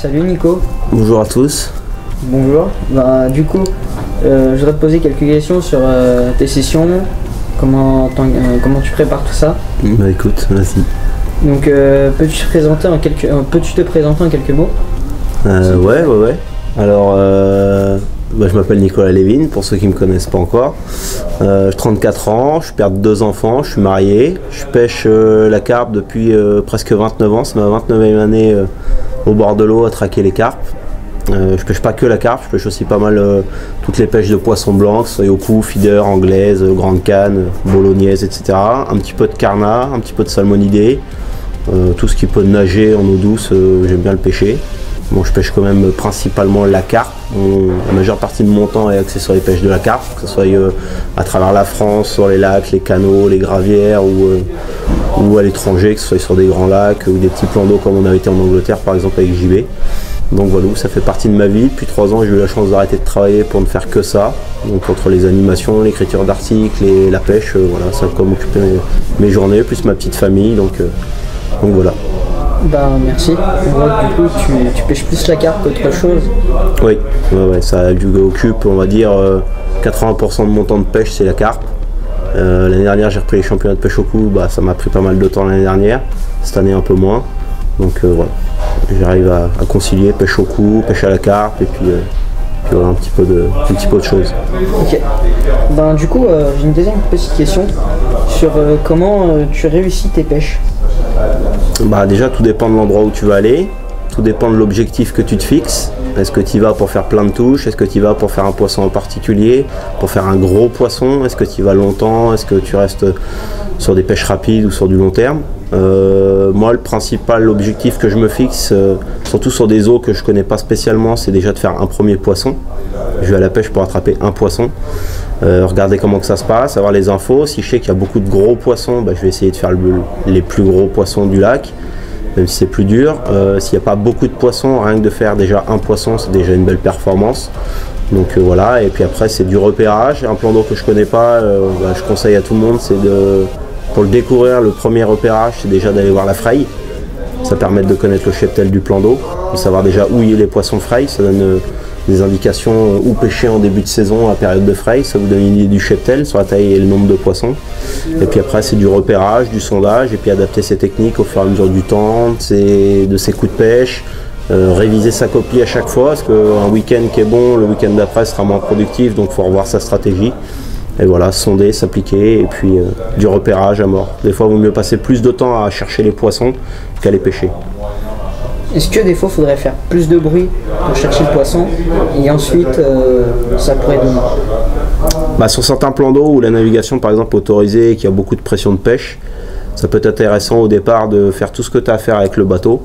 Salut Nico. Bonjour à tous. Bonjour. Du coup, je voudrais te poser quelques questions sur tes sessions, comment tu prépares tout ça. Bah écoute, vas-y. Donc, peux-tu te présenter en quelques mots? Ouais. Alors, je m'appelle Nicolas Lévin, pour ceux qui ne me connaissent pas encore. J'ai 34 ans, je perds 2 enfants, je suis marié. Je pêche la carpe depuis presque 29 ans, c'est ma 29e année au bord de l'eau à traquer les carpes. Je pêche pas que la carpe, je pêche aussi pas mal toutes les pêches de poissons blancs, que ce soit yoku, feeder, anglaise, grande canne, bolognaise, etc. Un petit peu de carnat, un petit peu de salmonidés. Tout ce qui peut nager en eau douce, j'aime bien le pêcher. Bon, je pêche quand même principalement la carpe. La majeure partie de mon temps est axée sur les pêches de la carpe, que ce soit à travers la France, sur les lacs, les canaux, les gravières ou à l'étranger, que ce soit sur des grands lacs ou des petits plans d'eau comme on avait été en Angleterre par exemple avec JB. Donc voilà, ça fait partie de ma vie. Depuis 3 ans, j'ai eu la chance d'arrêter de travailler pour ne faire que ça. Donc entre les animations, l'écriture d'articles et la pêche, voilà, ça a comme occupé mes journées, plus ma petite famille. Donc voilà. Merci. On voit que du coup tu pêches plus la carpe qu'autre chose. Oui, ça occupe, on va dire, 80% de mon temps de pêche, c'est la carpe. L'année dernière, j'ai repris les championnats de pêche au cou, ça m'a pris pas mal de temps l'année dernière. Cette année, un peu moins. Donc voilà, j'arrive à concilier pêche au cou, pêche à la carpe et puis voilà, un petit peu de choses. Ok. Du coup, j'ai une deuxième petite question sur comment tu réussis tes pêches. Déjà, tout dépend de l'endroit où tu vas aller, tout dépend de l'objectif que tu te fixes. Est-ce que tu y vas pour faire plein de touches? Est-ce que tu y vas pour faire un poisson en particulier? Pour faire un gros poisson? Est-ce que tu y vas longtemps? Est-ce que tu restes sur des pêches rapides ou sur du long terme? Moi, le principal objectif que je me fixe, surtout sur des eaux que je connais pas spécialement, c'est déjà de faire un premier poisson. Je vais à la pêche pour attraper un poisson. Regarder comment que ça se passe, avoir les infos. Si je sais qu'il y a beaucoup de gros poissons, je vais essayer de faire les plus gros poissons du lac, même si c'est plus dur. S'il n'y a pas beaucoup de poissons, rien que de faire déjà un poisson, c'est déjà une belle performance. Donc voilà, et puis après c'est du repérage. Un plan d'eau que je connais pas, je conseille à tout le monde, pour le découvrir, le premier repérage, c'est déjà d'aller voir la fraye. Ça permet de connaître le cheptel du plan d'eau, de savoir déjà où il y a les poissons fraye. Ça donne des indications où pêcher en début de saison à période de fraye. Ça vous donne une idée du cheptel sur la taille et le nombre de poissons. Et puis après, c'est du repérage, du sondage, et puis adapter ses techniques au fur et à mesure du temps, de ses coups de pêche. Réviser sa copie à chaque fois, parce qu'un week-end qui est bon, le week-end d'après sera moins productif, donc il faut revoir sa stratégie. Et voilà, sonder, s'appliquer, et puis du repérage à mort. Des fois, il vaut mieux passer plus de temps à chercher les poissons qu'à les pêcher. Est-ce que des fois, il faudrait faire plus de bruit pour chercher le poisson, et ensuite, ça pourrait donner? Sur certains plans d'eau où la navigation, par exemple, est autorisée et qu'il y a beaucoup de pression de pêche, ça peut être intéressant au départ de faire tout ce que tu as à faire avec le bateau,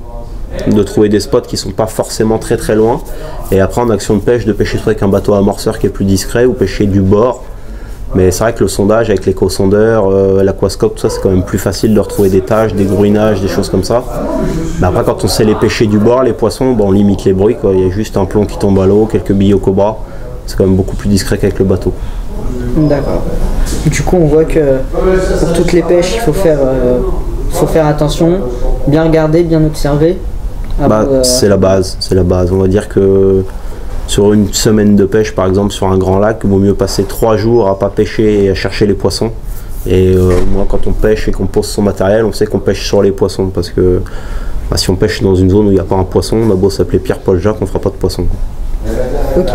de trouver des spots qui sont pas forcément très très loin, et après en action de pêche, de pêcher avec un bateau amorceur qui est plus discret ou pêcher du bord. Mais c'est vrai que le sondage avec l'éco-sondeur, l'aquascope, tout ça, c'est quand même plus facile de retrouver des taches, des grouinages, des choses comme ça. Après, quand on sait les pêcher du bord, les poissons, on limite les bruits, quoi. Il y a juste un plomb qui tombe à l'eau, quelques billes au cobra. C'est quand même beaucoup plus discret qu'avec le bateau. D'accord. Du coup, on voit que pour toutes les pêches, il faut faire attention, bien regarder, bien observer. C'est la base. On va dire que sur une semaine de pêche, par exemple, sur un grand lac, il vaut mieux passer 3 jours à pas pêcher et à chercher les poissons. Et moi, quand on pêche et qu'on pose son matériel, on sait qu'on pêche sur les poissons, parce que si on pêche dans une zone où il n'y a pas un poisson, on a beau s'appeler Pierre-Paul Jacques, on ne fera pas de poisson. Ok,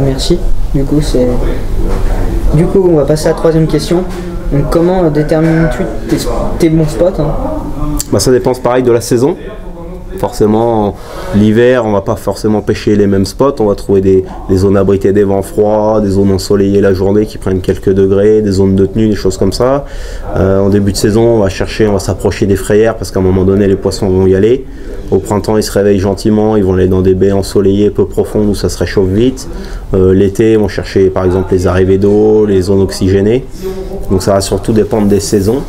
merci. Du coup, on va passer à la 3e question. Donc, comment détermines-tu tes bons spots? Ça dépend pareil de la saison. Forcément, l'hiver, on va pas forcément pêcher les mêmes spots. On va trouver des zones abritées des vents froids, des zones ensoleillées la journée qui prennent quelques degrés, des zones de tenue, des choses comme ça. En début de saison, on va s'approcher des frayères parce qu'à un moment donné, les poissons vont y aller. Au printemps, ils se réveillent gentiment, ils vont aller dans des baies ensoleillées peu profondes où ça se réchauffe vite. L'été, ils vont chercher par exemple les arrivées d'eau, les zones oxygénées. Donc ça va surtout dépendre des saisons,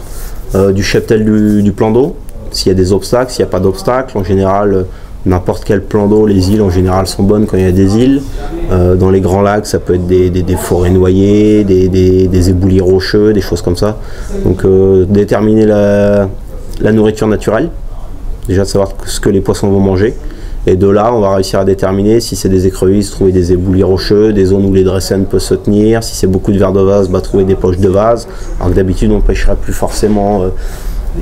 du cheptel du plan d'eau. S'il y a des obstacles, s'il n'y a pas d'obstacles, en général, n'importe quel plan d'eau, les îles en général sont bonnes quand il y a des îles. Dans les grands lacs, ça peut être des forêts noyées, des éboulis rocheux, des choses comme ça. Donc déterminer la nourriture naturelle, déjà de savoir ce que les poissons vont manger. Et de là, on va réussir à déterminer si c'est des écrevisses, trouver des éboulis rocheux, des zones où les dressènes peuvent se tenir. Si c'est beaucoup de verres de vase, trouver des poches de vase. Alors que d'habitude, on pêcherait plus forcément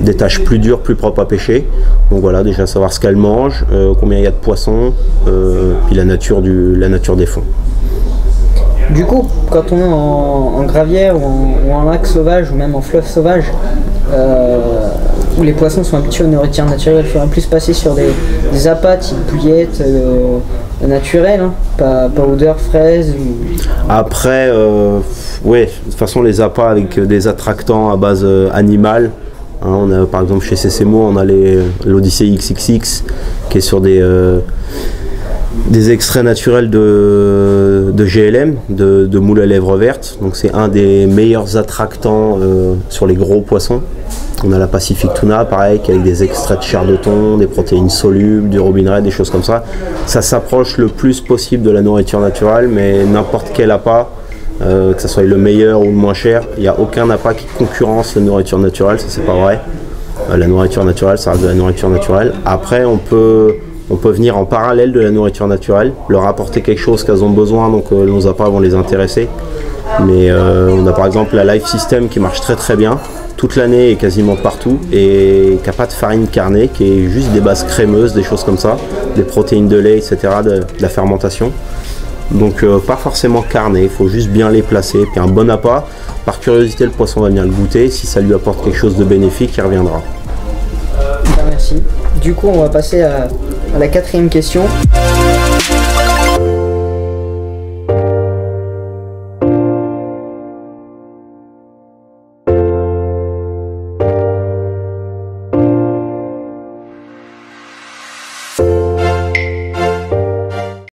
des tâches plus dures, plus propres à pêcher. Donc voilà, déjà savoir ce qu'elle mange, combien il y a de poissons, puis la nature des fonds. Du coup, quand on est en gravière ou en lac sauvage ou même en fleuve sauvage, où les poissons sont habitués aux nourritures naturelles, il faudrait plus passer sur des appâts type bouillettes naturelles, hein, pas odeur fraise. Après, ouais, de toute façon les appâts avec des attractants à base animale. Hein, on a, par exemple chez CCMO, on a l'Odyssée XXX qui est sur des extraits naturels de GLM, de moules à lèvres vertes. Donc c'est un des meilleurs attractants sur les gros poissons. On a la Pacific Tuna, pareil, avec des extraits de chair de thon, des protéines solubles, du robin red, des choses comme ça. Ça s'approche le plus possible de la nourriture naturelle, mais n'importe quel appât, que ce soit le meilleur ou le moins cher, il n'y a aucun appât qui concurrence la nourriture naturelle, ça c'est pas vrai. La nourriture naturelle, ça reste de la nourriture naturelle. Après, on peut venir en parallèle de la nourriture naturelle, leur apporter quelque chose qu'elles ont besoin, donc nos appâts vont les intéresser. Mais on a par exemple la Life System qui marche très très bien, toute l'année et quasiment partout, et qui n'a pas de farine carnée, qui est juste des bases crémeuses, des choses comme ça, des protéines de lait, etc., de la fermentation. Donc pas forcément carné, il faut juste bien les placer. Puis un bon appât, par curiosité le poisson va venir le goûter, si ça lui apporte quelque chose de bénéfique, il reviendra. Merci. Du coup on va passer à la 4e question.